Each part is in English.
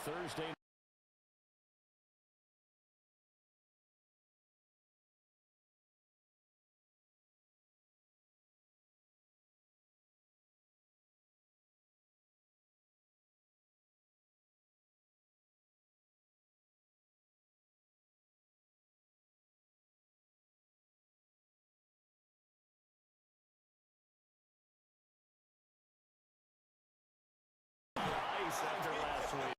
Thursday. After last week.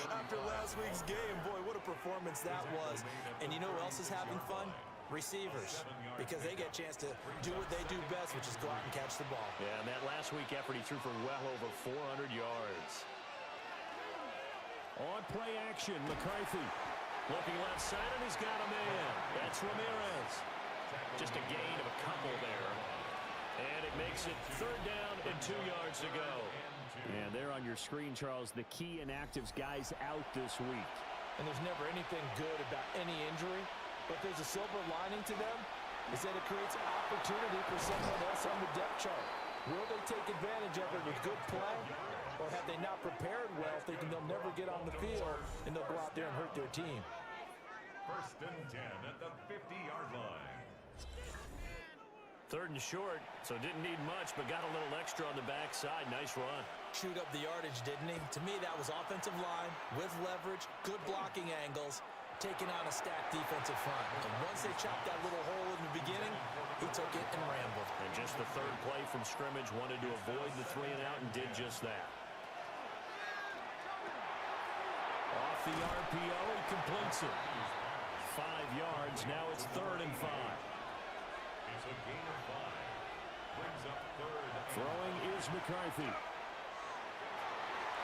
After last week's game, boy, what a performance that was. And you know who else is having fun? Receivers, because they get a chance to do what they do best, which is go out and catch the ball. Yeah, and that last week effort, he threw for well over 400 yards. On play action, McCarthy. Looking left side, and he's got a man. That's Ramirez. Just a gain of a couple there. And it makes it 3rd down and 2 yards to go. And there on your screen, Charles, the key inactives guys out this week. And there's never anything good about any injury, but there's a silver lining to them, is that it creates opportunity for someone else on the depth chart. Will they take advantage of it with good play, or have they not prepared well, thinking they'll never get on the field, and they'll go out there and hurt their team? 1st and 10 at the 50-yard line. 3rd and short, so didn't need much, but got a little extra on the backside. Nice run. Chewed up the yardage, didn't he? To me, that was offensive line with leverage, good blocking angles, taking on a stacked defensive front. And once they chopped that little hole in the beginning, he took it and rambled. And just the 3rd play from scrimmage, wanted to avoid the 3 and out and did just that. Off the RPO, he completes it. 5 yards, now it's 3rd and 5. It's a gain of 5. Brings up 3rd. Throwing is McCarthy.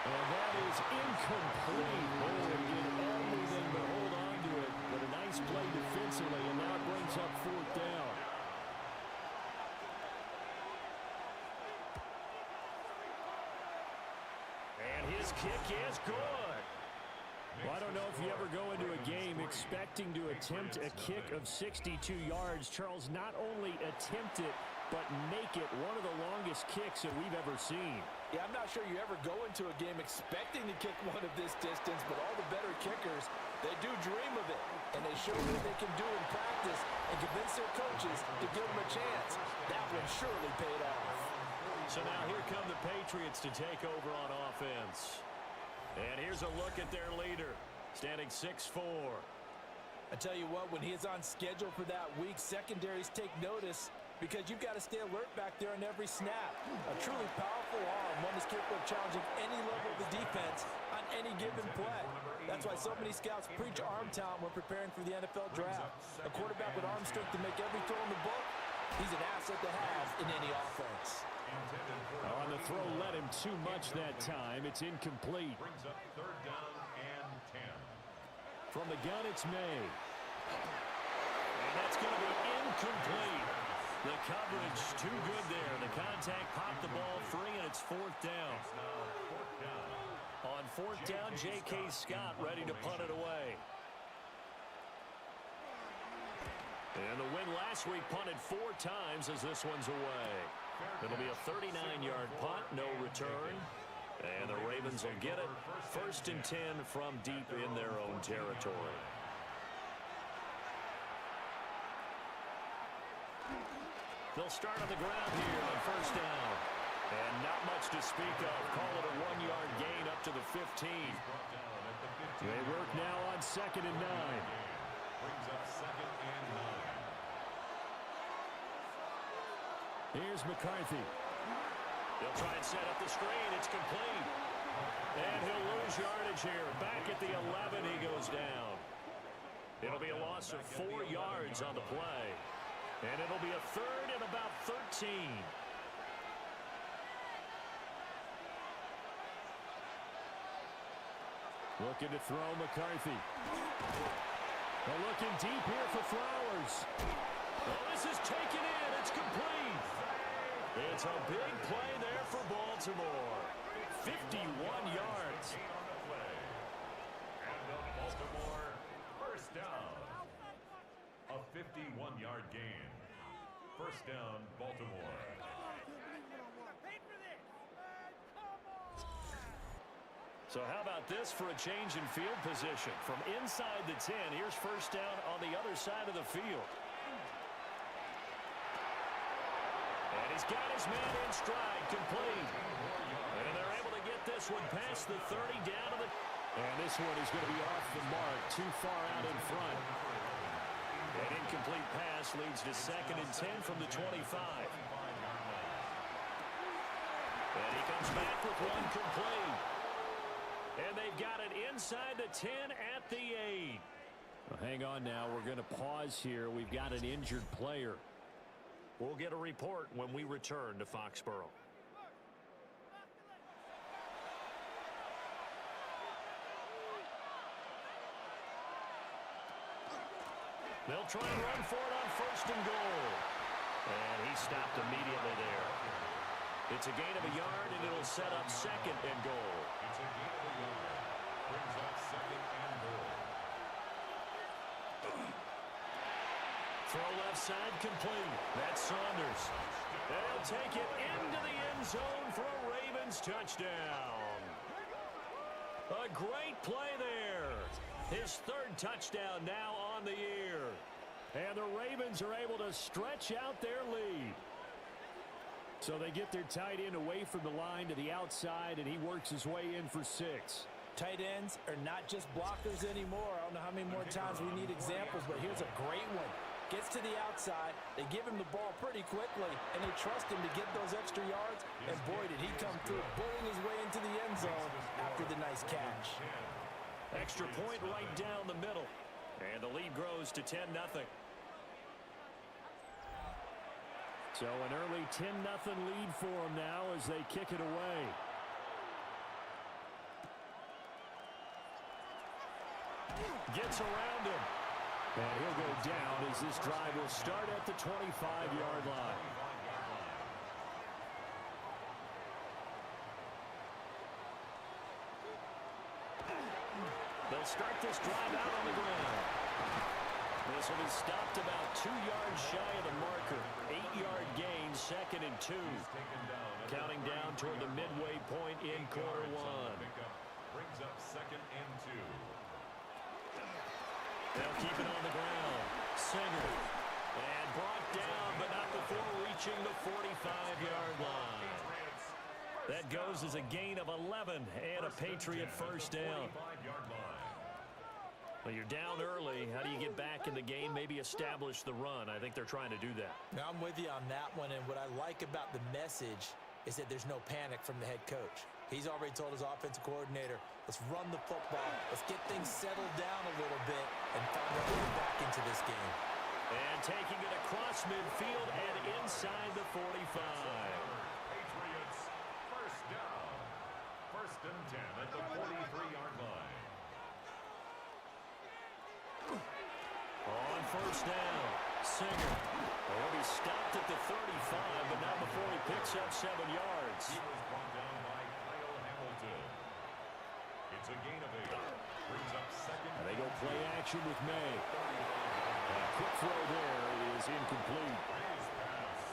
And that is incomplete. Oh, he did everything but hold on to it. But a nice play defensively, and now it brings up 4th down. And his kick is good. Well, I don't know if you ever go into a game expecting to attempt a kick of 62 yards. Charles, not only attempt it, but make it one of the longest kicks that we've ever seen. Yeah, I'm not sure you ever go into a game expecting to kick one of this distance, but all the better kickers, they do dream of it. And they show what they can do in practice and convince their coaches to give them a chance. That one surely paid off. So now here come the Patriots to take over on offense. And here's a look at their leader, standing 6'4". I tell you what, when he is on schedule for that week, secondaries take notice because you've got to stay alert back there on every snap. A truly powerful arm, one is capable of challenging any level of the defense on any given play. That's why so many scouts preach arm talent when preparing for the NFL draft. A quarterback with arm strength to make every throw in the book, he's an asset to have in any offense. On the throw, led him too much that time. It's incomplete. Brings up 3rd down and 10. From the gun, it's May. And that's going to be incomplete. The coverage too good there. The contact popped the ball free, and it's 4th down. On 4th down, J.K. Scott ready to punt it away. And the win last week punted 4 times as this one's away. It'll be a 39-yard punt, no return. And the Ravens will get it. 1st and 10 from deep in their own territory. They'll start on the ground here on 1st down. And not much to speak of. Call it a 1-yard gain up to the 15. They work now on 2nd and 9. Brings up 2nd and 9. Here's McCarthy. He'll try and set up the screen. It's complete. And he'll lose yardage here. Back at the 11, he goes down. It'll be a loss of 4 yards on the play. And it'll be a 3rd and about 13. Looking to throw McCarthy. They're looking deep here for Flowers. Oh, this is taken in. It's complete. It's a big play there for Baltimore. 51 yards. And the Baltimore 1st down. A 51-yard gain. 1st down, Baltimore. So how about this for a change in field position? From inside the 10, here's first down on the other side of the field. And he's got his man in stride, complete. And they're able to get this one past the 30 down to the... And this one is going to be off the mark, too far out in front. An incomplete pass leads to 2nd and 10 from the 25. And he comes back with one complete. And they've got it inside the 10 at the 8. Well, hang on now. We're going to pause here. We've got an injured player. We'll get a report when we return to Foxborough. They'll try and run for it on 1st and goal. And he stopped immediately there. It's a gain of a yard, and it'll set up 2nd and goal. It's a gain of a yard. Brings up 2nd and goal. Throw left side complete. That's Saunders. They'll take it into the end zone for a Ravens touchdown. A great play there. His 3rd touchdown now on the year. And the Ravens are able to stretch out their lead. So they get their tight end away from the line to the outside, and he works his way in for 6. Tight ends are not just blockers anymore. I don't know how many more times we need examples, but here's a great one. Gets to the outside, they give him the ball pretty quickly, and they trust him to get those extra yards, and boy, did he come through, bulling his way into the end zone after the nice catch. Extra point right down the middle, and the lead grows to 10-0. So an early 10-0 lead for them now as they kick it away. Gets around him. And he'll go down as this drive will start at the 25-yard line. They'll start this drive out on the ground. This will be stopped about 2 yards shy of the marker. 8-yard gain, 2nd and 2. Counting down toward the midway point in quarter 1. Brings up 2nd and 2. They'll keep it on the ground. Singer. And brought down, but not before reaching the 45-yard line. That goes as a gain of 11 and a Patriot first down. Well, you're down early. How do you get back in the game? Maybe establish the run. I think they're trying to do that. Now, I'm with you on that one, and what I like about the message is that there's no panic from the head coach. He's already told his offensive coordinator, let's run the football, let's get things settled down a little bit and find our way back into this game. And taking it across midfield and inside the 45. Patriots first down. 1st and 10 at the 43-yard line. On 1st down, Singer. He'll be stopped at the 35, but not before he picks up 7 yards. He was brought down by Kyle Hamilton. It's a gain of 8. Brings up 2nd. And they go play action with May. And a quick throw there is incomplete.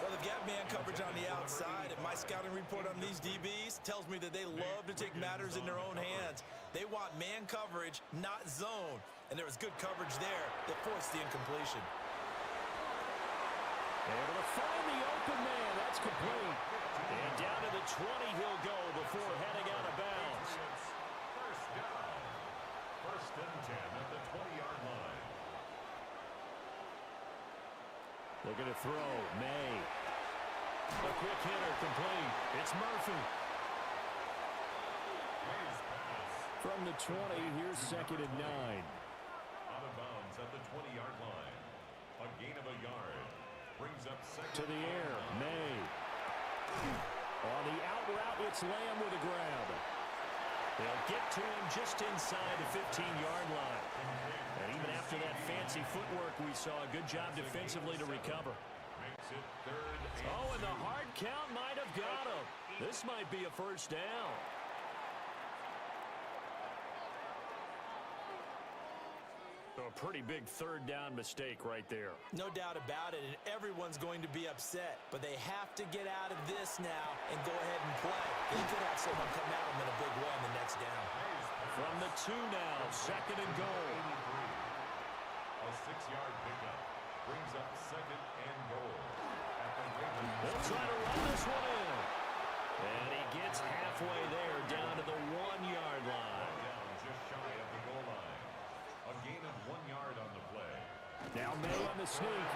Well, they've got man coverage on the outside, and my scouting report on these DBs tells me that they love to take matters in their own hands. They want man coverage, not zone. And there was good coverage there that forced the incompletion. Able to find the open man. That's complete. And down to the 20 he'll go before heading out of bounds. First down. 1st and 10 at the 20-yard line. Looking to throw. May. A quick hitter complete. It's Murphy. May's pass. From the 20, here's 2nd and 9. Out of bounds at the 20-yard line. A gain of a yard. Brings up 2nd. To the air. May. On the out route, it's Lamb with a grab. They'll get to him just inside the 15-yard line. And even after that fancy footwork we saw, a good job defensively to recover. Makes it 3rd and Oh, and the hard count might have got him. This might be a first down. A pretty big 3rd down mistake right there. No doubt about it, and everyone's going to be upset, but they have to get out of this this now and go ahead and play. They could have someone come at them in a big way on the next down. From the 2 now, 2nd and goal. A 6-yard pickup brings up 2nd and goal. They'll try to run this one in. And he gets halfway there, down to the 1-yard line. Down just shy of the goal line. A gain of 1 yard on the play. Now May on the sneak.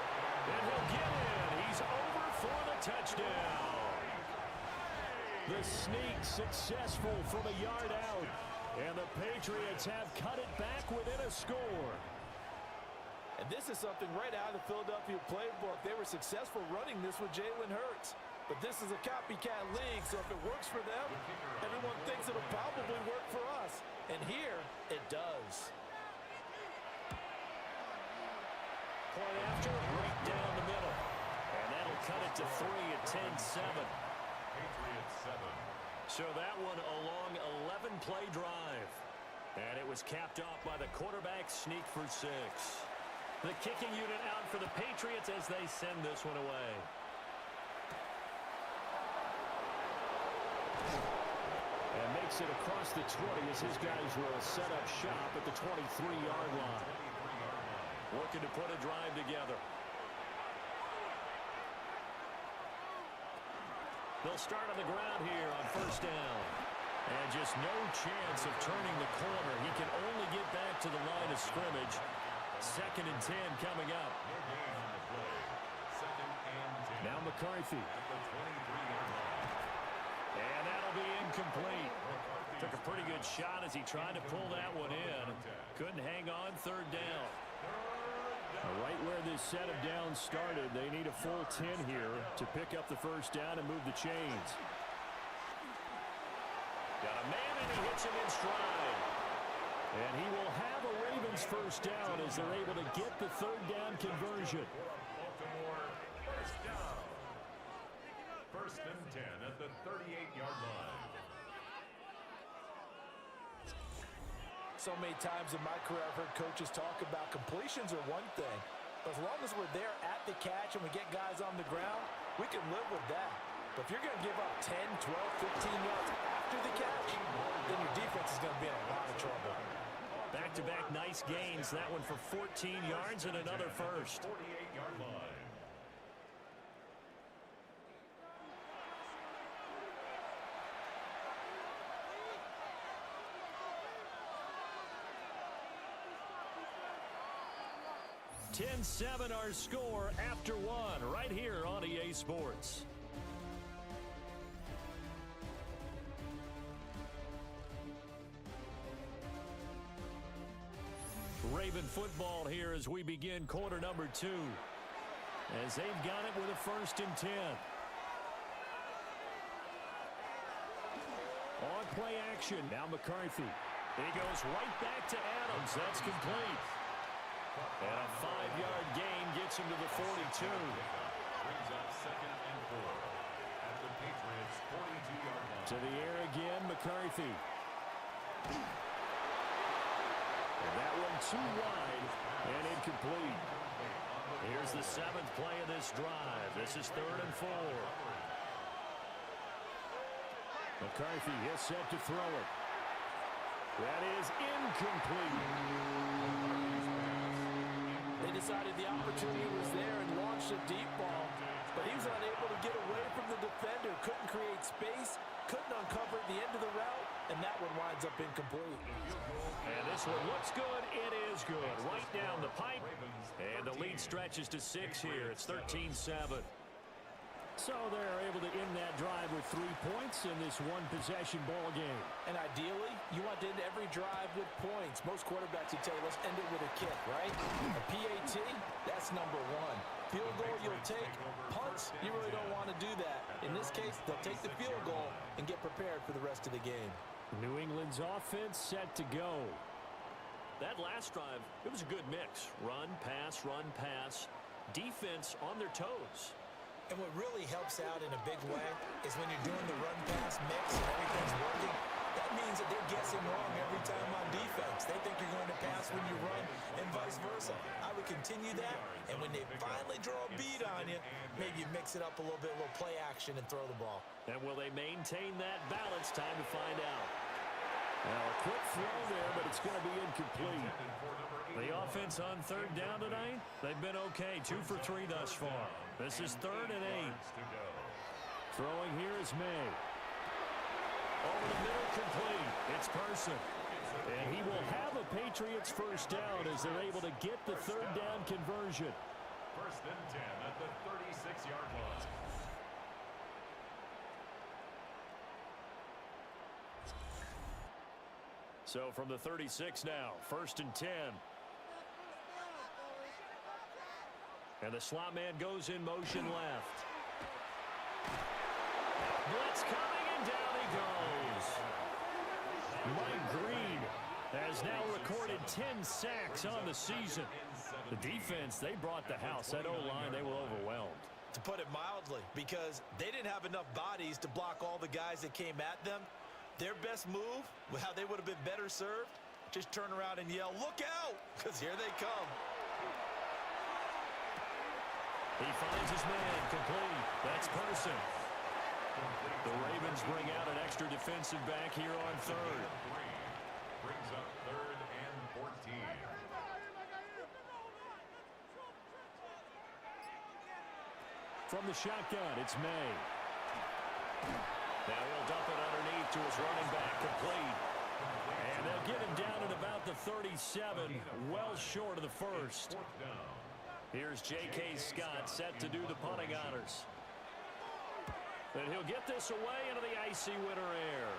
And he'll get in. He's over for the touchdown. The sneak successful from a yard out. And the Patriots have cut it back within a score. And this is something right out of the Philadelphia playbook. They were successful running this with Jalen Hurts. But this is a copycat league, so if it works for them, everyone thinks it'll probably work for us. And here, it does. Point after, right down the middle. And that'll cut it to 3 at 10-7. Patriots 7. So that one a long 11-play drive. And it was capped off by the quarterback sneak for 6. The kicking unit out for the Patriots as they send this one away. And makes it across the 20 as his guys will set up shop at the 23-yard line. Looking to put a drive together. They'll start on the ground here on 1st down. And just no chance of turning the corner. He can only get back to the line of scrimmage. 2nd and 10 coming up. Now McCarthy. And that'll be incomplete. Took a pretty good shot as he tried to pull that one in. Couldn't hang on 3rd down. Right where this set of downs started, they need a full 10 here to pick up the 1st down and move the chains. Got a man and he hits him in stride. And he will have a Ravens 1st down as they're able to get the 3rd down conversion. Baltimore 1st down. 1st and 10 at the 38-yard line. So many times in my career I've heard coaches talk about completions are one thing. But as long as we're there at the catch and we get guys on the ground, we can live with that. But if you're going to give up 10, 12, 15 yards after the catch, then your defense is going to be in a lot of trouble. Back-to-back nice gains. That one for 14 yards and another first. 48-yard line. (10-7) our score after 1 right here on EA Sports. Raven football here as we begin quarter number 2. As they've got it with a 1st and 10. On play action. Now McCarthy. He goes right back to Adams. That's complete. And a 5-yard gain gets him to the 42. Brings up 2nd and 4 at the Patriots 42-yard line. To the air again, McCarthy. And that one too wide and incomplete. Here's the 7th play of this drive. This is 3rd and 4. McCarthy is set to throw it. That is incomplete. They decided the opportunity was there and launched a deep ball, but he was unable to get away from the defender, couldn't create space, couldn't uncover the end of the route, and that one winds up incomplete. And this one looks good. It is good. Right down the pipe. And the lead stretches to 6 here. It's 13-7. So they're able to end that drive with 3 points in this one-possession ball game. And ideally, you want to end every drive with points. Most quarterbacks would tell you, let's end it with a kick, right? A PAT, that's number 1. Field goal you'll take. Punts, you really don't want to do that. In this case, they'll take the field goal and get prepared for the rest of the game. New England's offense set to go. That last drive, it was a good mix. Run, pass, defense on their toes. And what really helps out in a big way is when you're doing the run-pass mix and everything's working, That means that they're guessing wrong every time on defense. They think you're going to pass when you run and vice versa. I would continue that, and when they finally draw a bead on you, maybe you mix it up a little bit, a little play action, and throw the ball. And will they maintain that balance? Time to find out. Now, a quick throw there, but it's going to be incomplete. The offense on third down tonight, they've been okay. 2 for 3 thus far. This is 3rd and 8. Throwing here is May. Over the middle, complete. It's Person. And he will have a Patriots first down as they're able to get the third down conversion. 1st and 10 at the 36-yard line. So from the 36 now, 1st and 10. And the slot man goes in motion left. Blitz coming, and down he goes. Mike Green has now recorded 10 sacks on the season. The defense, they brought the house. That O-line, they were overwhelmed. To put it mildly, because they didn't have enough bodies to block all the guys that came at them. Their best move, how they would have been better served, just turn around and yell, "Look out!" because here they come. He finds his man, complete. That's Person. The Ravens bring out an extra defensive back here on third. Brings up 3rd and 14. From the shotgun, it's May. Now he'll dump it underneath to his running back, complete. And they'll get him down at about the 37, well short of the first. Here's J.K. Scott set to do the punting honors. And he'll get this away into the icy winter air.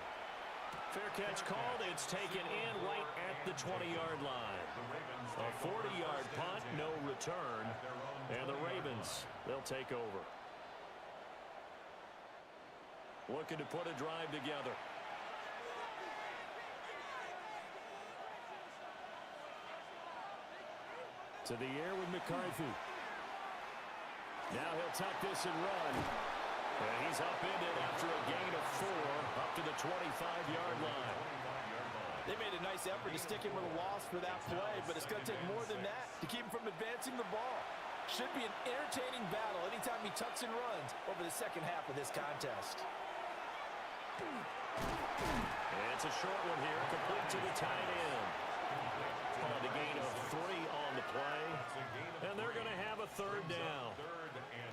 Fair catch called. It's taken in right at the 20-yard line. A 40-yard punt, no return. And the Ravens, they'll take over. Looking to put a drive together. To the air with McCarthy. Now he'll tuck this and run. And he's upended after a gain of 4 up to the 25-yard line. They made a nice effort to stick him with a loss for that play, but it's going to take more than that to keep him from advancing the ball. Should be an entertaining battle anytime he tucks and runs over the second half of this contest. And it's a short one here, complete to the tight end. The gain of 3 on the play, and they're going to have a third down.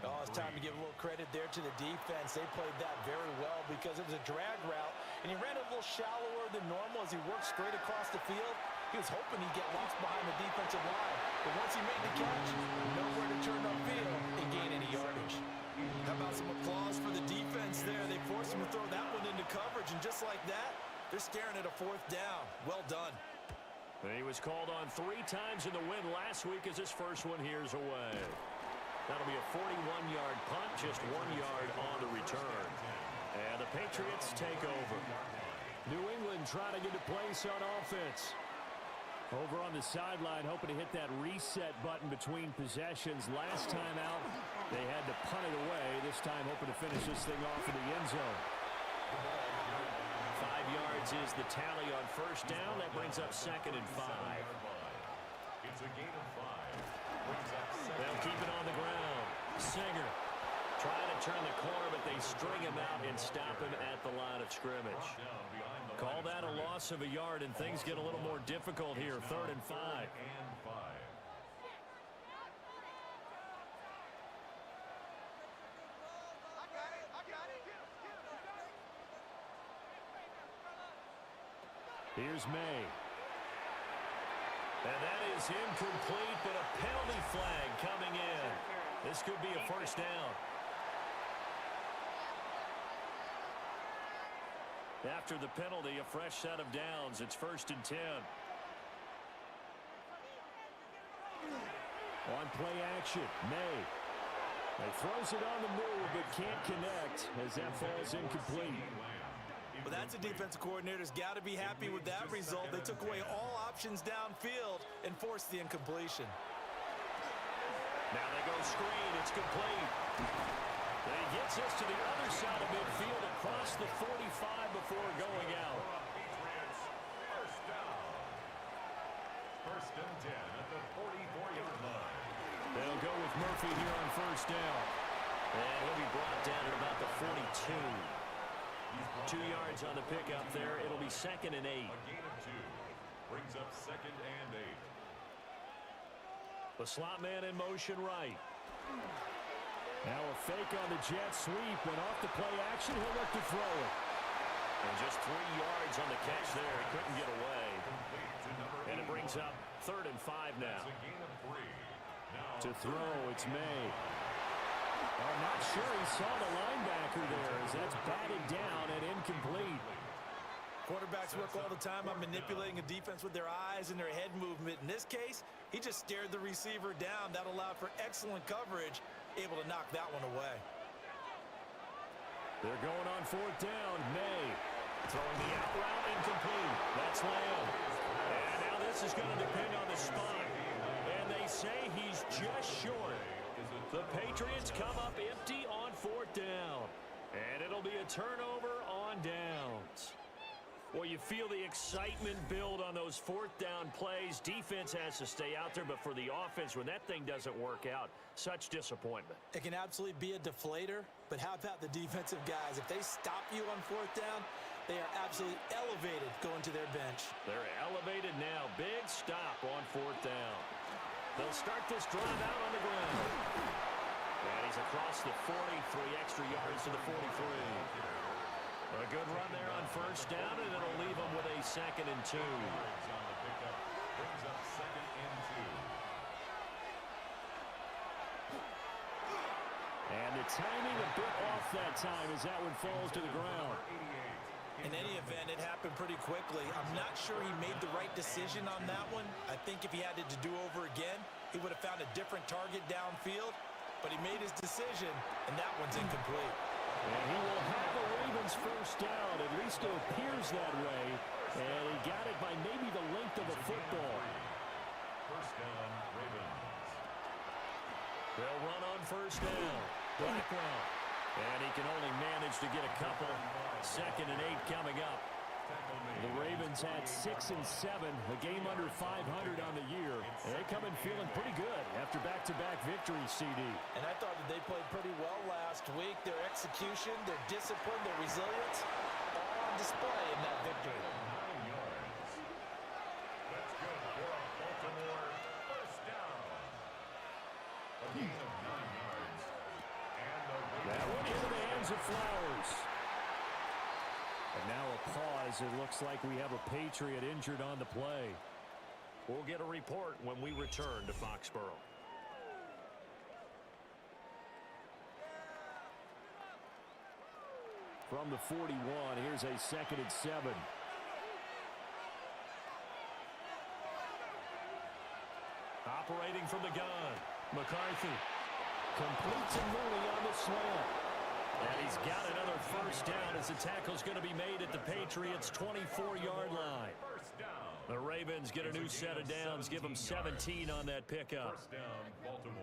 Oh, it's time to give a little credit there to the defense. They played that very well because it was a drag route, and he ran a little shallower than normal as he worked straight across the field. He was hoping he'd get lost behind the defensive line, but once he made the catch, nowhere to turn upfield and gain any yardage. How about some applause for the defense there? They forced him to throw that one into coverage, and just like that, they're staring at a 4th down. Well done. And he was called on 3 times in the win last week as his first one here's away. That'll be a 41-yard punt, just 1 yard on the return. And the Patriots take over. New England trying to get a place on offense. Over on the sideline, hoping to hit that reset button between possessions. Last time out, they had to punt it away. This time, hoping to finish this thing off in the end zone. 5 yards is the tally on first down. That brings up 2nd and 5. It's a gain of 5. They'll keep it on the ground. Singer trying to turn the corner, but they string him out and stop him at the line of scrimmage. Call that a loss of a yard, and things get a little more difficult here. 3rd and 5. Here's May. And that is incomplete, but a penalty flag coming in. This could be a first down. After the penalty, a fresh set of downs. It's 1st and 10. On play action, May. He throws it on the move, but can't connect as that falls incomplete. Well, that's a defensive coordinator's got to be happy with that result. They took away all options downfield and forced the incompletion. Now they go screen. It's complete. And he gets us to the other side of midfield across the 45 before going out. They'll go with Murphy here on first down. And he'll be brought down at about the 42. 2 yards on the pickup there. It'll be 2nd and 8. A gain of 2 brings up 2nd and 8. The slot man in motion right. Now a fake on the jet sweep. Went off the play action. He'll look to throw it. And just 3 yards on the catch there. He couldn't get away. And it brings up 3rd and 5 now. That's a gain of 3. Now To throw, it's May. I'm not sure he saw the linebacker there as that's batted down and incomplete. Quarterbacks work all the time on manipulating a defense with their eyes and their head movement. In this case, he just stared the receiver down. That allowed for excellent coverage, able to knock that one away. They're going on 4th down. May throwing the out route incomplete. That's Lamb. And now this is going to depend on the spot. And they say he's just short. The Patriots come up empty on 4th down. And it'll be a turnover on downs. Well, you feel the excitement build on those 4th down plays. Defense has to stay out there, but for the offense, when that thing doesn't work out, such disappointment. It can absolutely be a deflator, but how about the defensive guys? If they stop you on 4th down, they are absolutely elevated going to their bench. They're elevated now. Big stop on 4th down. They'll start this drive out on the ground. And he's across the 40, 3 extra yards to the 43. A good run there on first down, and it'll leave them with a 2nd and 2. on the pickup brings up 2nd and 2. And the timing a bit off that time as that one falls to the ground. In any event, it happened pretty quickly. I'm not sure he made the right decision on that one. I think if he had it to do over again, he would have found a different target downfield. But he made his decision, and that one's incomplete. And he will have the Ravens first down. At least it appears that way. And he got it by maybe the length of a football. First down, Ravens. They'll run on first down. Blackwell. And he can only manage to get a couple. 2nd and 8 coming up. The Ravens had 6 and 7, a game under 500 on the year. And they come in feeling pretty good after back-to-back victories, CD. And I thought that they played pretty well last week. Their execution, their discipline, their resilience, all on display in that victory. 9 yards. That's good for a Baltimore first down. A gain of 9 yards. And the That one into the hands of Flowers. And now a pause. It looks like we have a Patriot injured on the play. We'll get a report when we return to Foxborough. From the 41, here's a 2nd and 7. Operating from the gun, McCarthy completes and Mooney on the slant. And he's got another first down as the tackle's going to be made at the Patriots' 24-yard line. first down. The Ravens get a new set of downs, give them 17 on that pickup. First down, Baltimore.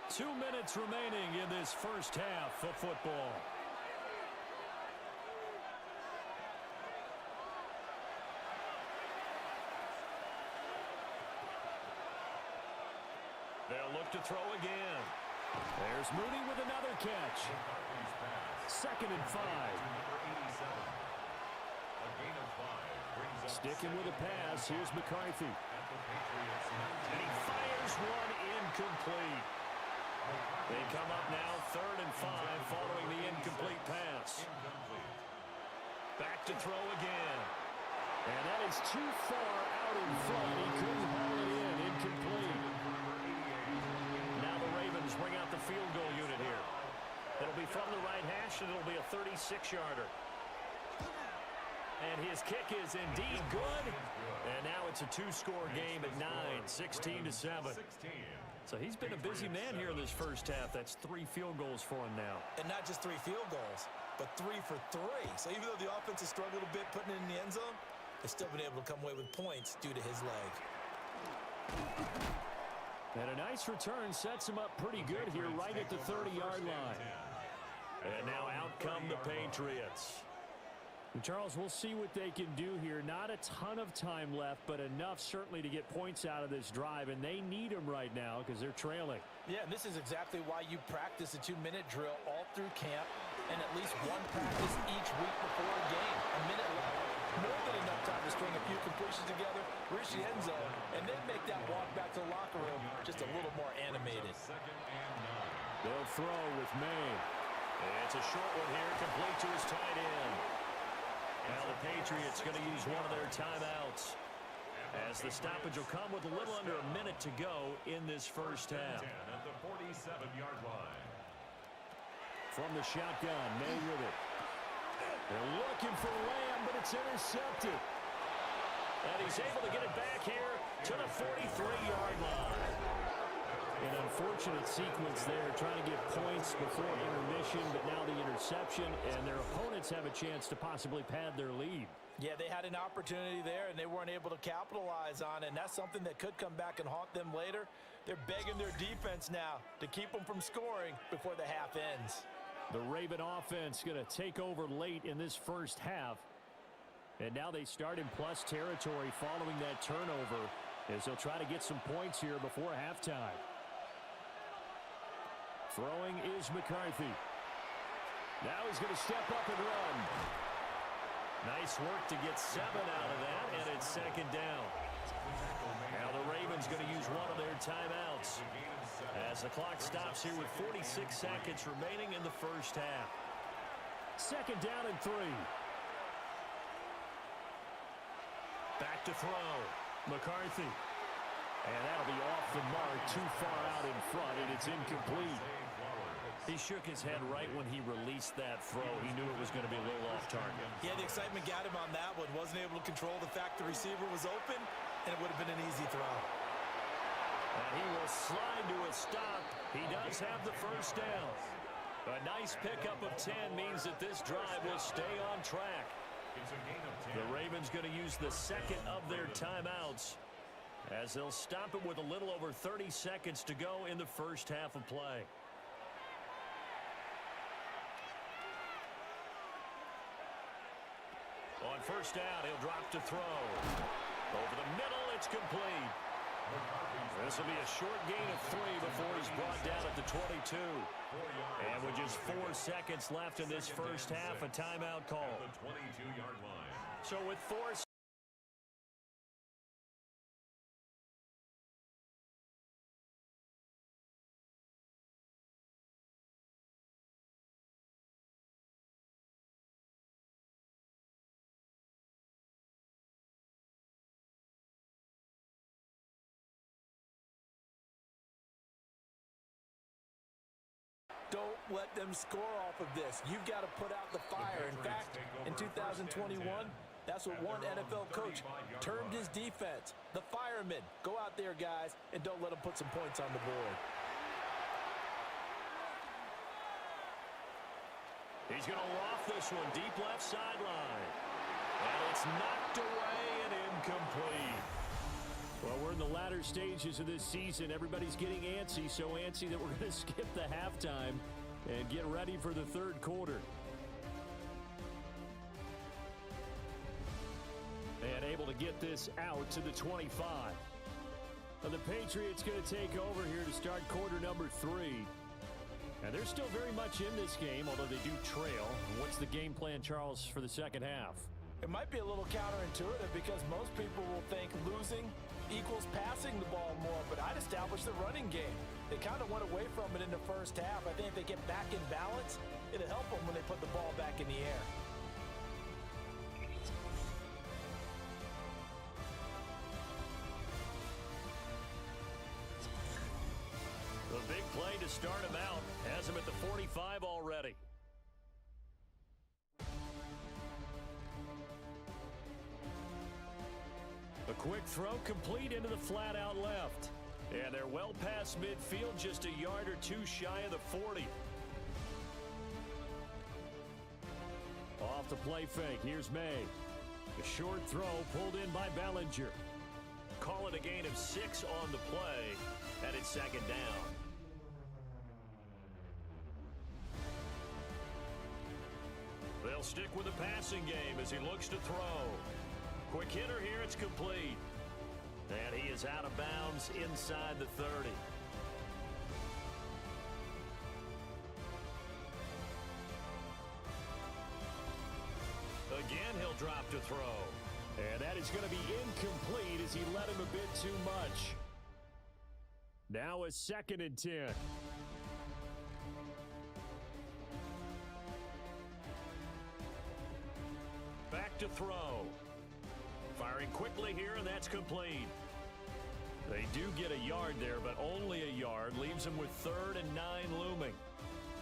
2 minutes remaining in this first half of football. They'll look to throw again. There's Mooney with another catch. 2nd and 5. Sticking with a pass. Here's McCarthy. And he fires one incomplete. They come up now 3rd and 5 following the incomplete pass. Back to throw again. And that is too far out in front. He couldn't haul it in. Incomplete. Now the Ravens bring out the field goal unit here. It'll be from the right hash, and it'll be a 36-yarder. And his kick is indeed good. And now it's a 2-score game at 9, 16-7. So he's been a busy man here in this first half. That's 3 field goals for him now. And not just 3 field goals, but 3 for 3. So even though the offense has struggled a bit putting it in the end zone, they've still been able to come away with points due to his leg. And a nice return sets him up pretty good here right at the 30-yard line. And now out come the Patriots. And Charles, we'll see what they can do here. Not a ton of time left, but enough certainly to get points out of this drive, and they need them right now because they're trailing. Yeah, and this is exactly why you practice a 2-minute drill all through camp and at least one practice each week before a game. A minute left. More than enough time to string a few completions together, reach the end zone, and then make that walk back to the locker room just a little more animated. They'll throw with May. And it's a short one here, complete to his tight end. Now the Patriots going to use one of their timeouts, as the stoppage will come with a little under a minute to go in this first half. At the 47-yard line. From the shotgun, May with it. They're looking for Lamb, but it's intercepted. And he's able to get it back here to the 43-yard line. An unfortunate sequence there, trying to get points before intermission, but now the interception, and their opponents have a chance to possibly pad their lead. Yeah, they had an opportunity there, and they weren't able to capitalize on it, and that's something that could come back and haunt them later. They're begging their defense now to keep them from scoring before the half ends. The Raven offense going to take over late in this first half, and now they start in plus territory following that turnover, as they'll try to get some points here before halftime. Throwing is McCarthy. Now he's going to step up and run. Nice work to get 7 out of that, and it's second down. Now the Ravens going to use one of their timeouts as the clock stops here with 46 seconds remaining in the first half. Second down and 3. Back to throw. McCarthy. And that'll be off the mark, too far out in front, and it's incomplete. He shook his head right when he released that throw. He knew it was going to be a little off target. Yeah, the excitement got him on that one. Wasn't able to control the fact the receiver was open, and it would have been an easy throw. And he will slide to a stop. He does have the first down. A nice pickup of 10 means that this drive will stay on track. The Ravens going to use the second of their timeouts, as they'll stop it with a little over 30 seconds to go in the first half of play. On first down, he'll drop to throw. Over the middle, it's complete. This will be a short gain of 3 before he's brought down at the 22. And with just 4 seconds left in this first half, a timeout call. The 22-yard line. So with 4 Don't let them score off of this. You've got to put out the fire. In fact, in 2021, that's what one NFL coach termed his defense. The firemen. Go out there, guys, and don't let them put some points on the board. He's going to loft this one deep left sideline. And it's knocked away and incomplete. Well, we're in the latter stages of this season. Everybody's getting antsy, so antsy that we're going to skip the halftime and get ready for the third quarter. And able to get this out to the 25. Now the Patriots going to take over here to start quarter number 3. And they're still very much in this game, although they do trail. What's the game plan, Charles, for the second half? It might be a little counterintuitive because most people will think losing equals passing the ball more, but I'd establish the running game. They kind of went away from it in the first half. I think if they get back in balance, it'll help them when they put the ball back in the air. The big play to start him out has him at the 45 already. A quick throw complete into the flat out left. And they're well past midfield, just a yard or 2 shy of the 40. Off the play fake, here's May. A short throw pulled in by Bellinger. Call it a gain of 6 on the play, and it's second down. They'll They'll stick with the passing game as he looks to throw. Quick hitter here, it's complete. And he is out of bounds inside the 30. Again, he'll drop to throw. And that is going to be incomplete as he led him a bit too much. Now a 2nd and 10. Back to throw. Firing quickly here, and that's complete. They do get a yard there, but only a yard. Leaves them with 3rd and 9 looming.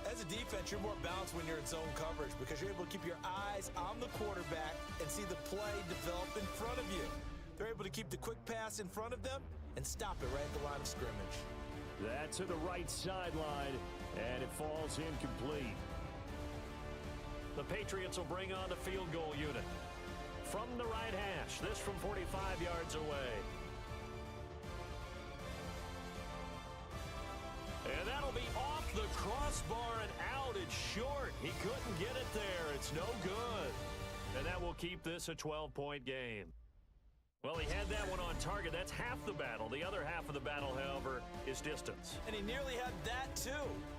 As a defense, you're more balanced when you're in zone coverage because you're able to keep your eyes on the quarterback and see the play develop in front of you. They're able to keep the quick pass in front of them and stop it right at the line of scrimmage. That to the right sideline, and it falls incomplete. The Patriots will bring on the field goal unit. From the right hash, this from 45 yards away. And that'll be off the crossbar and out. It's short. He couldn't get it there. It's no good. And that will keep this a 12-point game. Well, he had that one on target. That's half the battle. The other half of the battle, however, is distance. And he nearly had that too.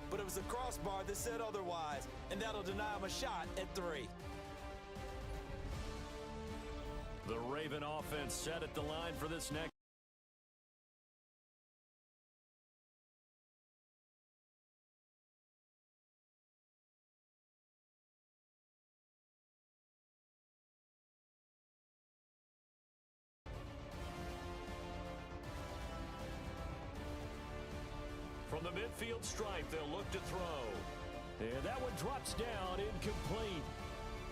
But it was the crossbar that said otherwise. And that'll deny him a shot at 3. The Raven offense set at the line for this next. From the midfield stripe, they'll look to throw. And that one drops down, incomplete.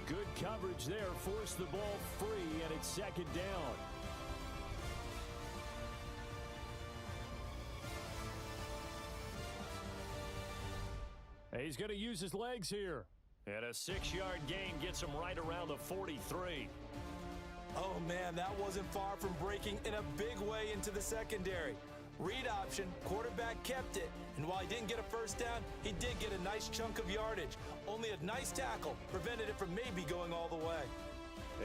Good coverage there, forced the ball free, and it's 2nd down. And he's going to use his legs here. And a 6-yard gain gets him right around the 43. Oh, man, that wasn't far from breaking in a big way into the secondary. Read option, quarterback kept it, and while he didn't get a first down, he did get a nice chunk of yardage. Only a nice tackle prevented it from maybe going all the way.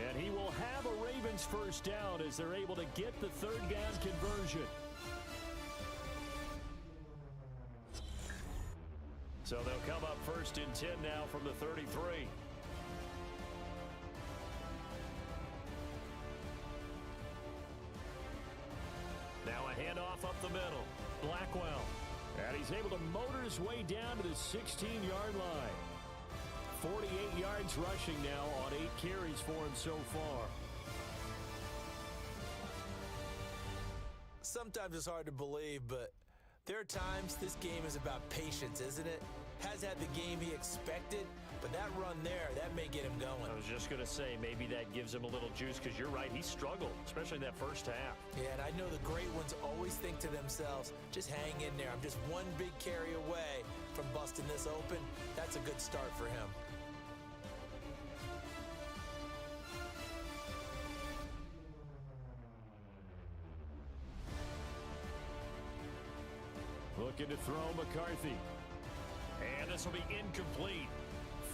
And he will have a Ravens first down as they're able to get the 3rd down conversion. So they'll come up 1st and 10 now from the 33. Now a handoff up the middle. Blackwell. And he's able to motor his way down to the 16-yard line. 48 yards rushing now on 8 carries for him so far. Sometimes it's hard to believe, but there are times this game is about patience, isn't it? Has had the game he expected, but that run there, that may get him going. I was just going to say, maybe that gives him a little juice because you're right, he struggled, especially in that first half. Yeah, and I know the great ones always think to themselves, just hang in there. I'm just one big carry away from busting this open. That's a good start for him. Looking to throw McCarthy. And this will be incomplete.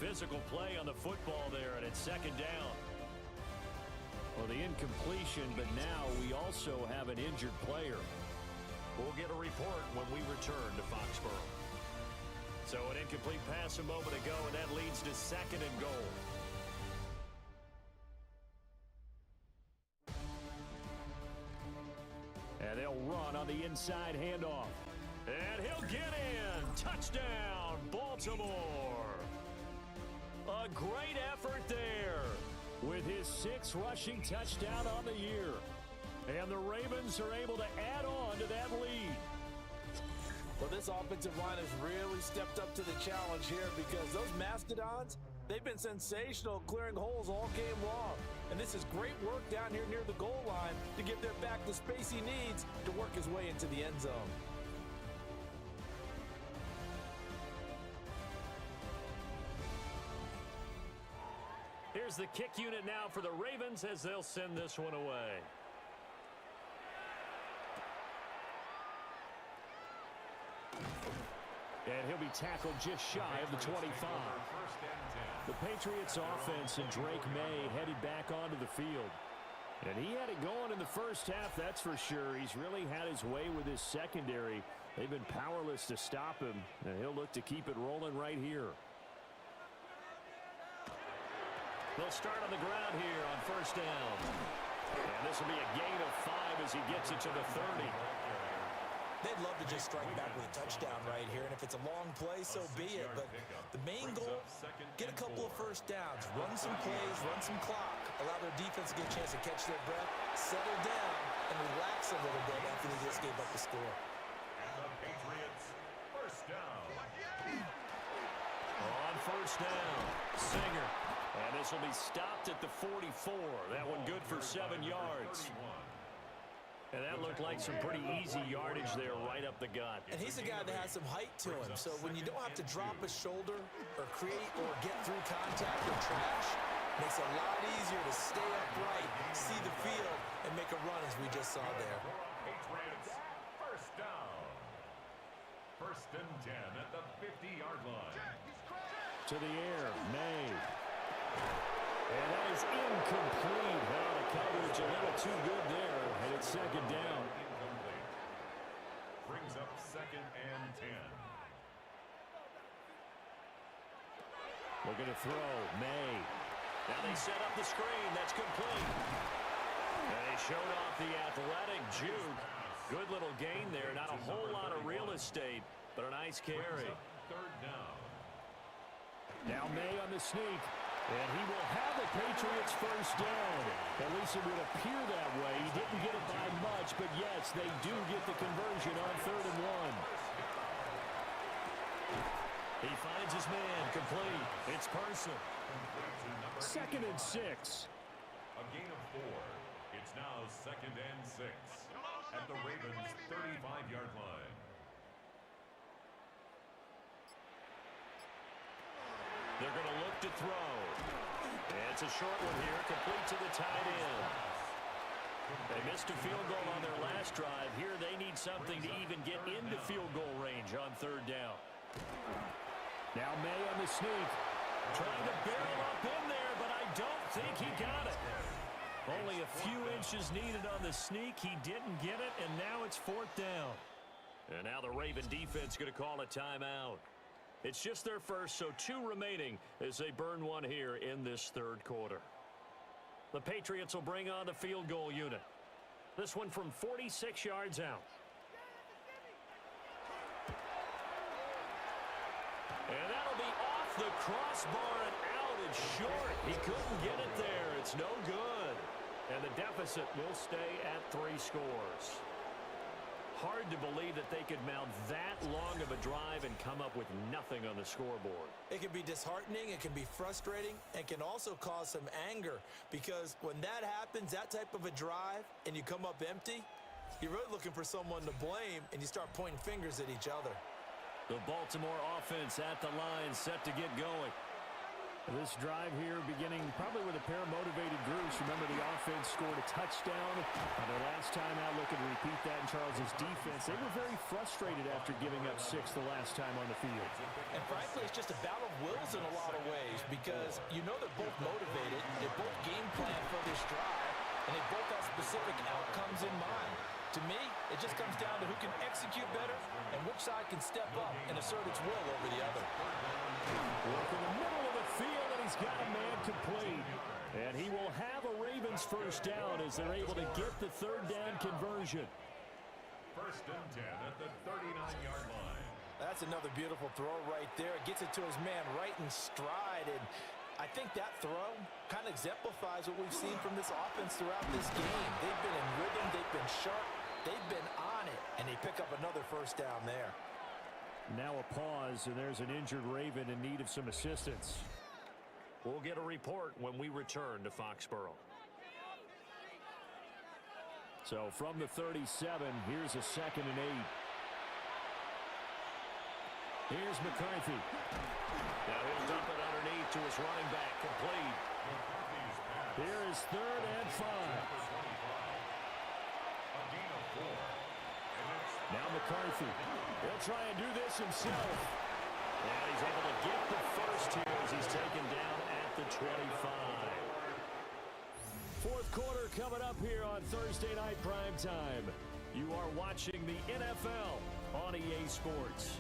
Physical play on the football there, and it's 2nd down. Well, the incompletion, but now we also have an injured player. We'll get a report when we return to Foxborough. So an incomplete pass a moment ago, and that leads to 2nd and goal. And they'll run on the inside handoff. And he'll get in. Touchdown, Baltimore. A great effort there. With his 6th rushing touchdown on the year. And the Ravens are able to add on to that lead. Well, this offensive line has really stepped up to the challenge here because those Mastodons, they've been sensational clearing holes all game long. And this is great work down here near the goal line to give their back the space he needs to work his way into the end zone. Here's the kick unit now for the Ravens as they'll send this one away. And he'll be tackled just shy of the 25. First and 10. The Patriots offense and Drake May headed back onto the field. And he had it going in the first half, that's for sure. He's really had his way with his secondary. They've been powerless to stop him, and he'll look to keep it rolling right here. They'll start on the ground here on first down. And this will be a gain of 5 as he gets it to the 30. They'd love to just strike back with a touchdown right here, and if it's a long play, so be it. But the main goal, get a couple of first downs, run some plays, run some clock, allow their defense to get a chance to catch their breath, settle down, and relax a little bit after they just gave up the score. And the Patriots, first down. On first down, Singer. And this will be stopped at the 44. That one good for 7 yards. And that looked like some pretty easy yardage there right up the gut. And he's a guy that has some height to him, so when you don't have to drop a shoulder or create or get through contact or trash, it makes it a lot easier to stay upright, see the field, and make a run as we just saw there. Patriots, first down. First and 10 at the 50-yard line. To the air, May. And that is incomplete. Now the coverage a little too good there, and it's second down. Incomplete. Brings up second and 10. Looking to throw, May. Now they set up the screen. That's complete. And they showed off the athletic juke. Good little gain there. Not a whole lot of real estate, but a nice carry. Third down. Now May on the sneak. And he will have the Patriots first down. At least it would appear that way. He didn't get it by much, but yes, they do get the conversion on 3rd and 1. He finds his man, complete. It's Person. 2nd and 6. A gain of 4. It's now 2nd and 6 at the Ravens' 35-yard line. They're going to look to throw. And it's a short one here, complete to the tight end. They missed a field goal on their last drive. Here they need something to even get into field goal range on 3rd down. Now May on the sneak. Trying to barrel up in there, but I don't think he got it. Only a few inches needed on the sneak. He didn't get it, and now it's 4th down. And now the Raven defense going to call a timeout. It's just their first, so 2 remaining as they burn one here in this 3rd quarter. The Patriots will bring on the field goal unit. This one from 46 yards out. And that'll be off the crossbar and out. It's short. He couldn't get it there. It's no good. And the deficit will stay at 3 scores. Hard to believe that they could mount that long of a drive and come up with nothing on the scoreboard. It can be disheartening, it can be frustrating, and can also cause some anger because when that happens, that type of a drive, and you come up empty, you're really looking for someone to blame, and you start pointing fingers at each other. The Baltimore offense at the line, set to get going. This drive here beginning probably with a pair of motivated groups. Remember, the offense scored a touchdown on their last time out. Looking to repeat that in Charles's defense. They were very frustrated after giving up 6 the last time on the field. And frankly, it's just a battle of wills in a lot of ways because you know they're both motivated. They both game plan for this drive, and they both have specific outcomes in mind. To me, it just comes down to who can execute better and which side can step up and assert its will over the other. Work in the middle of the field, and he's got a man complete. And he will have a Ravens first down as they're able to get the 3rd down conversion. First and 10 at the 39-yard line. That's another beautiful throw right there. It gets it to his man right in stride. And I think that throw kind of exemplifies what we've seen from this offense throughout this game. They've been in rhythm. They've been sharp. They've been on it. And they pick up another first down there. Now a pause, and there's an injured Raven in need of some assistance. We'll get a report when we return to Foxborough. So from the 37, here's a 2nd and 8. Here's McCarthy. Now he'll dump it underneath to his running back, complete. Here is 3rd and 5. A gain of 4. And it's Now McCarthy. He'll try and do this himself. And he's able to get the first here as he's taken down at the 25. Fourth quarter coming up here on Thursday Night Primetime. You are watching the NFL on EA Sports.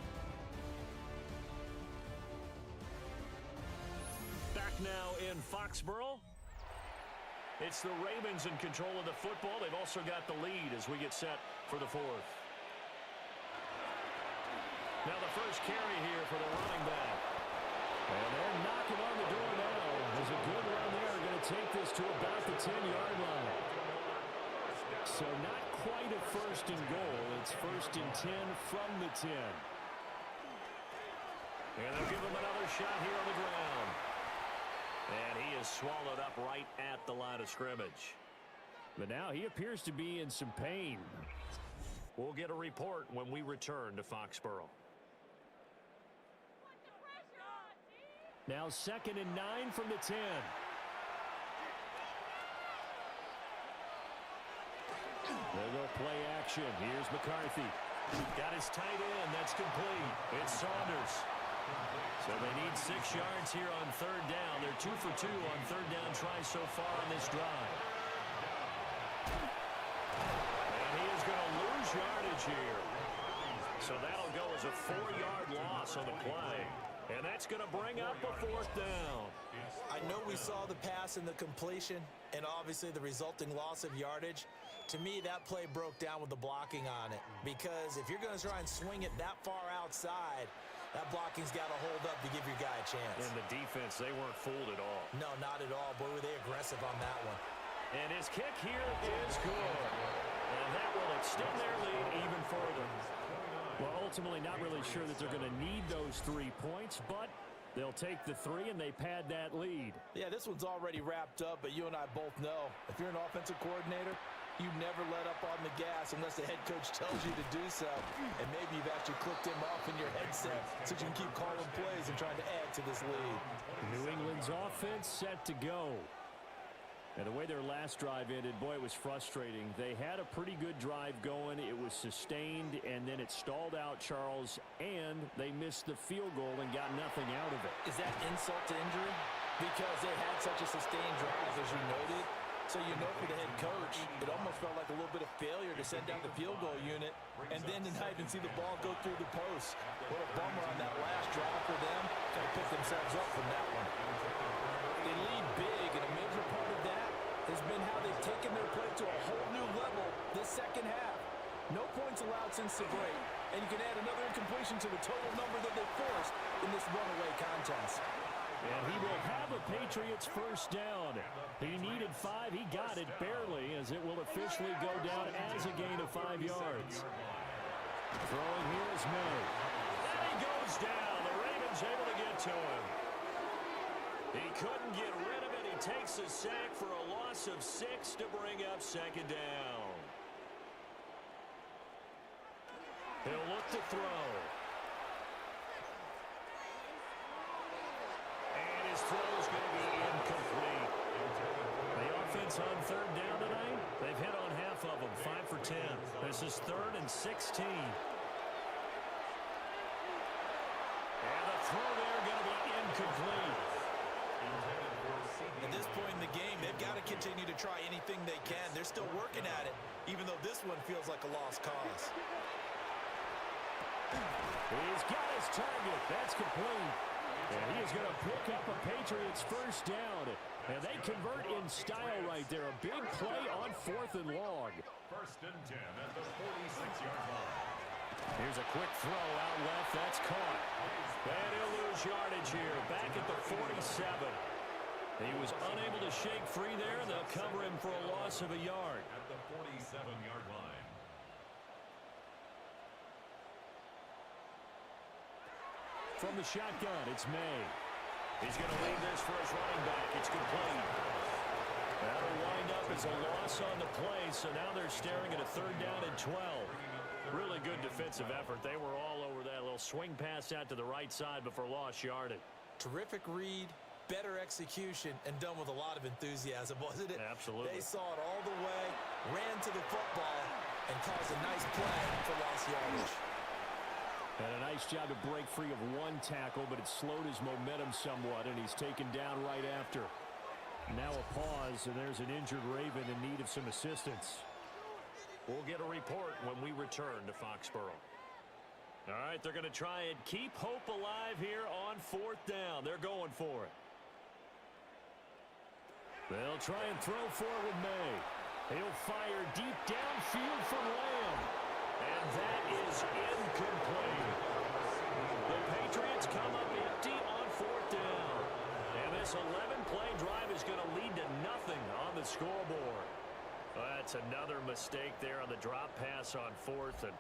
Back now in Foxborough. It's the Ravens in control of the football. They've also got the lead as we get set for the fourth. Now the first carry here for the running back. And they're knocking on the door now. There's a good run there. Going to take this to about the 10-yard line. So not quite a first and goal. It's first and 10 from the 10. And they'll give him another shot here on the ground. And he is swallowed up right at the line of scrimmage. But now he appears to be in some pain. We'll get a report when we return to Foxborough. Now 2nd and 9 from the 10. They'll go play action. Here's McCarthy. Got his tight end. That's complete. It's Saunders. So they need 6 yards here on third down. They're 2 for 2 on third down tries so far on this drive. And he is going to lose yardage here. So that'll go as a 4-yard loss on the play. And that's going to bring up a 4th down. I know we saw the pass and the completion and obviously the resulting loss of yardage. To me, that play broke down with the blocking on it. Because if you're going to try and swing it that far outside, that blocking's got to hold up to give your guy a chance. And the defense, they weren't fooled at all. No, not at all. Boy, were they aggressive on that one. And his kick here is good. And that will extend their lead even further. Well, ultimately, not really sure that they're going to need those 3 points, but they'll take the 3 and they pad that lead. Yeah, this one's already wrapped up, but you and I both know if you're an offensive coordinator, you never let up on the gas unless the head coach tells you to do so. And maybe you've actually clicked him off in your headset so you can keep calling plays and trying to add to this lead. New England's offense set to go. And the way their last drive ended, boy, it was frustrating. They had a pretty good drive going. It was sustained, and then it stalled out, Charles, and they missed the field goal and got nothing out of it. Is that insult to injury? Because they had such a sustained drive, as you noted. So you know for the head coach, it almost felt like a little bit of failure to send down the field goal unit and then to not even see the ball go through the post. What a bummer on that last drive for them. Kind of pick themselves up from that one. They lead big, and a major part of that has been how they've taken their play to a whole new level this second half. No points allowed since the break, and you can add another incompletion to the total number that they forced in this runaway contest. And he will have a Patriots first down. He needed 5. He got it barely, as it will officially go down as a gain of 5 yards. Throwing here is May. And he goes down. The Ravens able to get to him. He couldn't get rid of it. He takes a sack for a loss of 6 to bring up 2nd down. He'll look to throw. And his throw is going to be incomplete. The offense on third down tonight, they've hit on half of them, 5 for 10. This is 3rd and 16. And the throw there going to be incomplete. At this point in the game, they've got to continue to try anything they can. They're still working at it, even though this one feels like a lost cause. He's got his target. That's complete. And he is going to pick up a Patriots first down. And they convert in style right there. A big play on 4th and long. 1st and 10 at the 46-yard line. Here's a quick throw out left. That's caught. And he'll lose yardage here. Back at the 47. He was unable to shake free there. They'll cover him for a loss of a yard. At the 47-yard line. From the shotgun, it's May. He's going to leave this for his running back. It's complete. That'll wind up as a loss on the play, so now they're staring at a 3rd down and 12. Really good defensive effort. They were all over that little swing pass out to the right side before lost yardage. Terrific read, better execution, and done with a lot of enthusiasm, wasn't it? Absolutely. They saw it all the way, ran to the football, and caused a nice play for lost yardage. nice job to break free of one tackle, but it slowed his momentum somewhat, and he's taken down right after. Now a pause, and there's an injured Raven in need of some assistance. We'll get a report when we return to Foxborough. All right, they're going to try and keep hope alive here on 4th down. They're going for it. They'll try and throw for it with May. He'll fire deep downfield from Lamb. And that is incomplete. The Patriots come up empty on 4th down. And this 11-play drive is going to lead to nothing on the scoreboard. That's another mistake there on the drop pass on 4th. And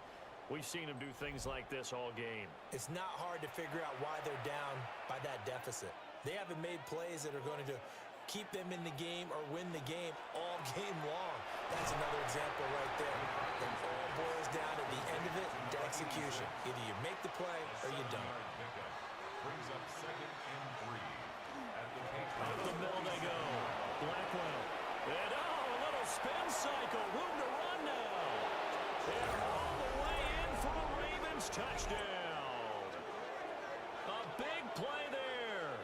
we've seen him do things like this all game. It's not hard to figure out why they're down by that deficit. They haven't made plays that are going to keep them in the game or win the game all game long. That's another example right there. It all boils down at the end of it to execution. Either you make the play or you don't. Brings up 2nd and 3 at the Patriots. Up the middle they go. Blackwell. And a little spin cycle. Room to run now. And all the way in for a Ravens touchdown. A big play there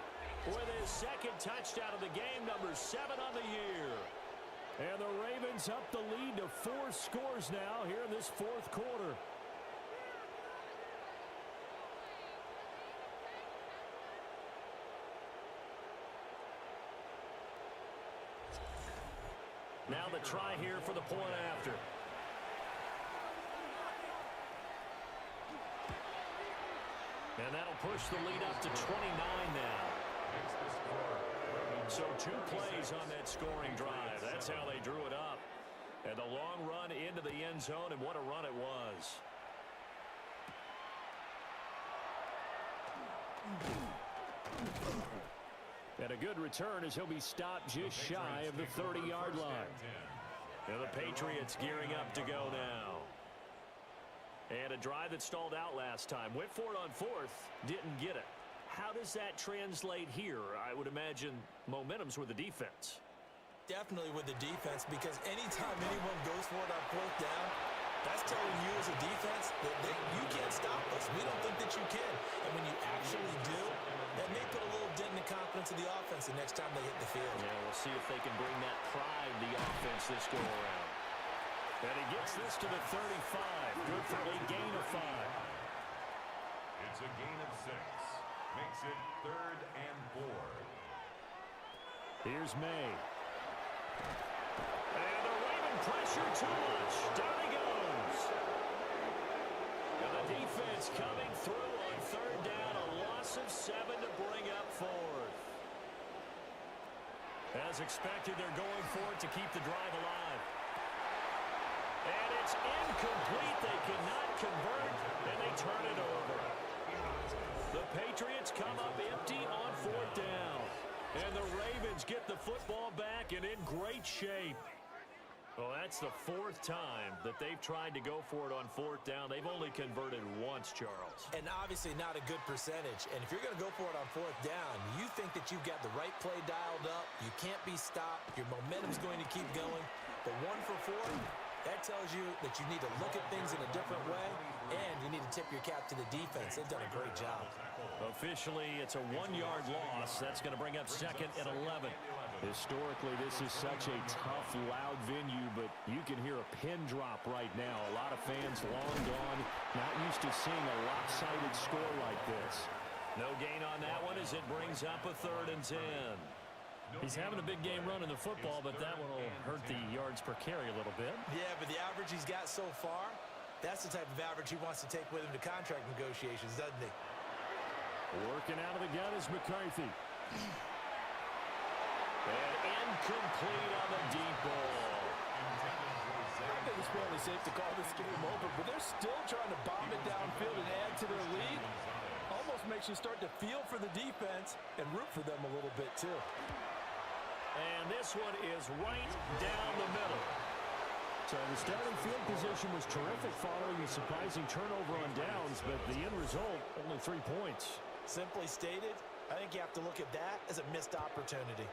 with his 2nd touchdown of the game, number 7 on the year. And the Ravens up the lead to 4 scores now here in this 4th quarter. Now the try here for the point after. And that'll push the lead up to 29 now. So 2 plays on that scoring drive. That's how they drew it up. And the long run into the end zone, and what a run it was. And a good return as he'll be stopped just shy of the 30-yard line. And the Patriots gearing up to go now. And a drive that stalled out last time. Went for it on 4th, didn't get it. How does that translate here? I would imagine momentum's with the defense. Definitely with the defense, because anytime anyone goes for it on 4th down, that's telling you as a defense that you can't stop us. We don't think that you can. And when you actually do, that may put a little dent in the confidence of the offense the next time they hit the field. Yeah, we'll see if they can bring that pride the offense this go around. And he gets this to the 35. Good for a gain of 5. It's a gain of 6. Makes it 3rd and 4. Here's May. And the Raven pressure too much. Down he goes. And the defense coming through on 3rd down. A loss of 7 to bring up 4th. As expected, they're going for it to keep the drive alive. And it's incomplete. They cannot convert, and they turn it over. The Patriots come up empty on 4th down. And the Ravens get the football back and in great shape. Well, that's the 4th time that they've tried to go for it on 4th down. They've only converted once, Charles. And obviously not a good percentage. And if you're going to go for it on 4th down, you think that you've got the right play dialed up. You can't be stopped. Your momentum's going to keep going. But 1 for 4, that tells you that you need to look at things in a different way, and you need to tip your cap to the defense. They've done a great job. Officially, it's a 1-yard loss. That's going to bring up 2nd and 11. Historically, this is such a tough, loud venue, but you can hear a pin drop right now. A lot of fans long gone, not used to seeing a lopsided score like this. No gain on that one as it brings up a 3rd and 10. He's having a big game running the football, but that one will hurt the yards per carry a little bit. Yeah, but the average he's got so far, that's the type of average he wants to take with him to contract negotiations, doesn't he? Working out of the gun is McCarthy. And incomplete on the deep ball. I think it's fairly safe to call this game over, but they're still trying to bomb it downfield and add to their lead. Almost makes you start to feel for the defense and root for them a little bit, too. And this one is right down the middle. So the starting field position was terrific following a surprising turnover on downs, but the end result, only 3 points. Simply stated, I think you have to look at that as a missed opportunity.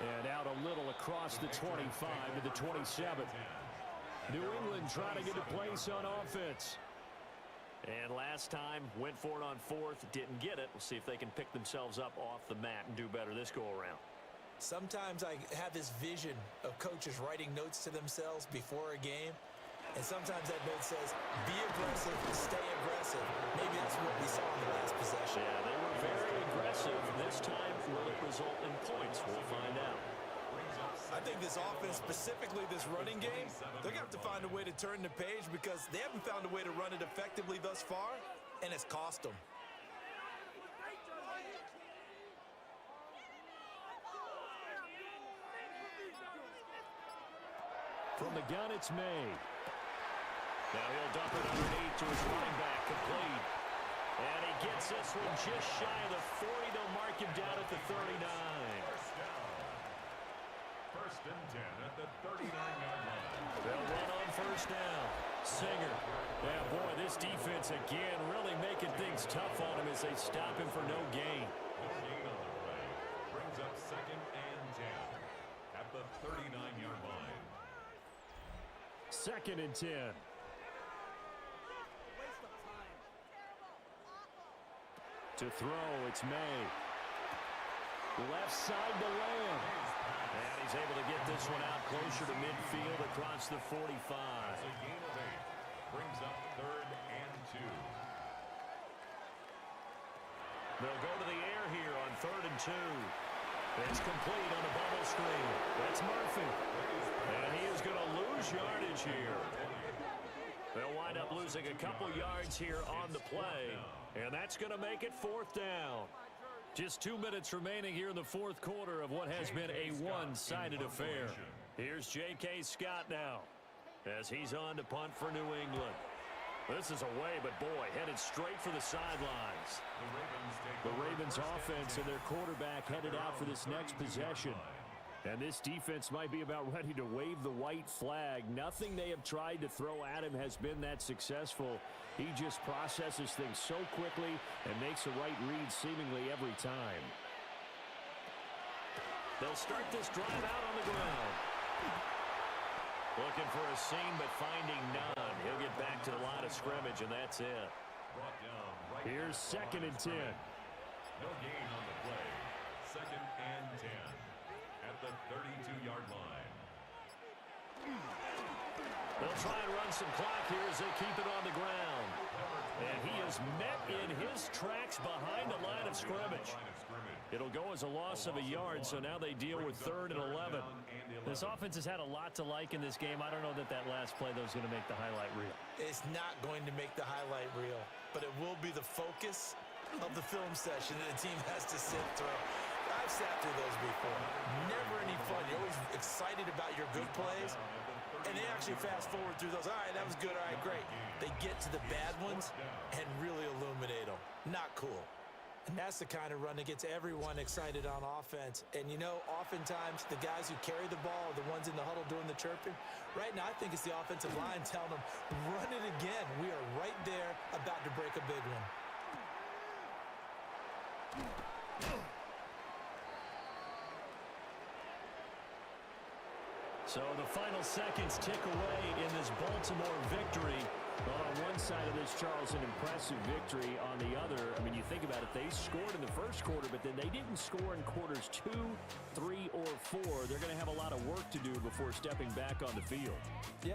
And out a little across the 25 to the 27. New England trying to get a place on offense. And last time, went for it on fourth, didn't get it. We'll see if they can pick themselves up off the mat and do better this go-around. Sometimes I have this vision of coaches writing notes to themselves before a game. And sometimes that note says, be aggressive, stay aggressive. Maybe that's what we saw in the last possession. Yeah, they were very aggressive. This time, will it result in points? We'll find out. I think this offense, specifically this running game, they're going to have to find a way to turn the page because they haven't found a way to run it effectively thus far, and it's cost them. From the gun, it's May. Now he'll dump it underneath to his running back, complete. And he gets this one just shy of the 40. They'll mark him down at the 39. First and 10 at the 39-yard line. They'll run on first down. Singer. Yeah, boy, this defense again really making things tough on him as they stop him for no gain. No gain on the play. Brings up second and 10 at the 39-yard line. Second and 10. To throw, it's May. Left side to Lamb. And he's able to get this one out closer to midfield across the 45. It's a gain of 8. Brings up third and 2. They'll go to the air here on third and 2. It's complete on a bubble screen. That's Murphy. And he is going to lose yardage here. They'll wind up losing a couple yards here on the play. And that's going to make it fourth down. Just 2 minutes remaining here in the fourth quarter of what has been a one-sided affair. Here's J.K. Scott now as he's on to punt for New England. This is away, but boy, headed straight for the sidelines. The Ravens offense and their quarterback headed out for this next possession. And this defense might be about ready to wave the white flag. Nothing they have tried to throw at him has been that successful. He just processes things so quickly and makes the right read seemingly every time. They'll start this drive out on the ground. Looking for a seam, but finding none. He'll get back to the line of scrimmage, and that's it. Here's second and 10. No gain on the play. Second and 10 at the 32-yard line. They'll try and run some clock here as they keep it on the ground. And he is met in his tracks behind the line of scrimmage. It'll go as a loss of a yard, so now they deal with third and 11. This offense has had a lot to like in this game. I don't know that last play, though, is going to make the highlight reel. It's not going to make the highlight reel, but it will be the focus of the film session that the team has to sit through. I've sat through those before. Never any fun. You're always excited about your good plays, and they actually fast forward through those. All right, that was good. All right, great. They get to the bad ones and really illuminate them. Not cool. And that's the kind of run that gets everyone excited on offense. And, you know, oftentimes the guys who carry the ball are the ones in the huddle doing the chirping. Right now, I think it's the offensive line telling them, run it again. We are right there about to break a big one. So the final seconds tick away in this Baltimore victory. Well, on one side of this, Charles, an impressive victory. On the other, I mean, you think about it, they scored in the first quarter, but then they didn't score in quarters 2, 3, or 4. They're going to have a lot of work to do before stepping back on the field. Yeah.